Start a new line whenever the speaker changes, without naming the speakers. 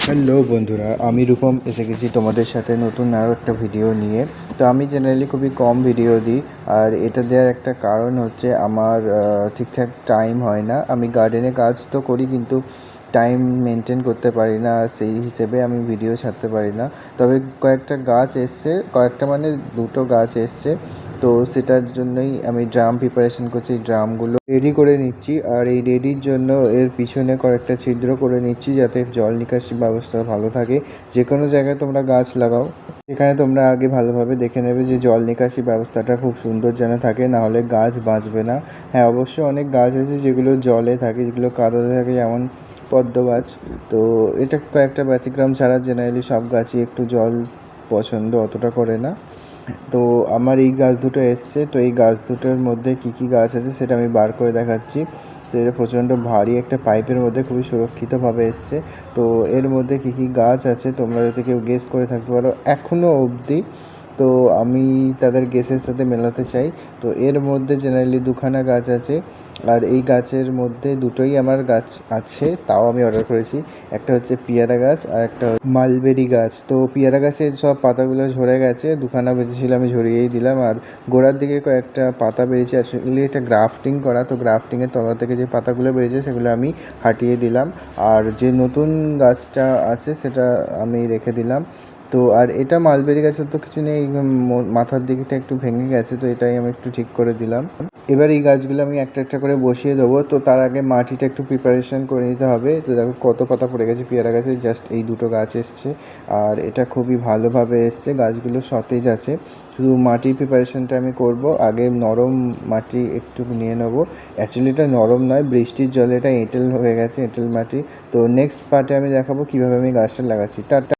Hello বন্ধুরা, আমি রূপম এসে গেছি তোমাদের সাথে নতুন আরও একটা ভিডিও নিয়ে। তো আমি জেনারেলি খুবই কম ভিডিও দিই, আর এটা দেওয়ার একটা কারণ হচ্ছে আমার ঠিকঠাক টাইম হয় না। আমি গার্ডেনে কাজ তো করি, কিন্তু টাইম মেনটেন করতে পারি না, সেই হিসেবে আমি ভিডিও ছাড়তে পারি না। তবে কয়েকটা গাছ এসছে, কয়েকটা মানে দুটো গাছ এসছে, তো সেটার জন্যই আমি ড্রাম প্রিপারেশন করছি। ড্রামগুলো রেডি করে নিচ্ছি, আর এই রেডির জন্য এর পিছনে কয়েকটা ছিদ্র করে নিচ্ছি যাতে জল নিকাশি ব্যবস্থা ভালো থাকে। যে কোনো জায়গায় তোমরা গাছ লাগাও, সেখানে তোমরা আগে ভালোভাবে দেখে নেবে যে জল নিকাশি ব্যবস্থাটা খুব সুন্দর যেন থাকে, নাহলে গাছ বাঁচবে না। হ্যাঁ, অবশ্যই অনেক গাছ আছে যেগুলো জলে থাকে, যেগুলো কাদাতে থাকে, যেমন পদ্ম গাছ। তো এটা কয়েকটা ব্যতিক্রম ছাড়া জেনারেলি সব গাছই একটু জল পছন্দ অতটা করে না। তো আমার এই গাছ দুটো এসছে, তো এই গাছ দুটোর মধ্যে কী কী গাছ আছে সেটা আমি বার করে দেখাচ্ছি। তো এটা প্রচণ্ড ভারী একটা পাইপের মধ্যে খুবই সুরক্ষিতভাবে এসছে। তো এর মধ্যে কী কী গাছ আছে তোমরা যদি কেউ গেস করে থাকতে পারো এখনও অবধি, তো আমি তাদের গেসের সাথে মেলাতে চাই। তো এর মধ্যে জেনারেলি দুখানা গাছ আছে, আর এই গাছের মধ্যে দুটোই আমার গাছ আছে, তাও আমি অর্ডার করেছি। একটা হচ্ছে পেয়ারা গাছ আর একটা মালবেরি গাছ। তো পেয়ারা গাছের সব পাতাগুলো ঝরে গেছে, দুখানা বেঁচেছিল, আমি ঝরিয়েই দিলাম। আর গোড়ার দিকে কয়েকটা পাতা বেরিয়েছে, আসলে এটা গ্রাফটিং করা, তো গ্রাফটিংয়ের তলা থেকে যে পাতাগুলো বেরিয়েছে সেগুলো আমি হাটিয়ে দিলাম। আর যে নতুন গাছটা আছে সেটা আমি রেখে দিলাম। তো আর এটা মালবেরি গাছের তো কিছু নেই, মাথার দিকটা একটু ভেঙে গেছে, তো এটাই আমি একটু ঠিক করে দিলাম। এবার এই গাছগুলো আমি একটা একটা করে বসিয়ে দেবো। তো তার আগে মাটিটা একটু প্রিপারেশন করে নিতে হবে। তো দেখো কত পাতা পড়ে গেছে পেয়ারা গাছে, জাস্ট এই দুটো গাছ এসছে, আর এটা খুবই ভালোভাবে এসছে, গাছগুলো সতেজ আছে। শুধু মাটির প্রিপারেশনটা আমি করব, আগে নরম মাটি একটু নিয়ে নেবো। অ্যাকচুয়ালি এটা নরম নয়, বৃষ্টির জলে এটা এঁটেল হয়ে গেছে, এঁটেল মাটি। তো নেক্সট পার্টে আমি দেখাবো কীভাবে আমি গাছটা লাগাচ্ছি। টাটা।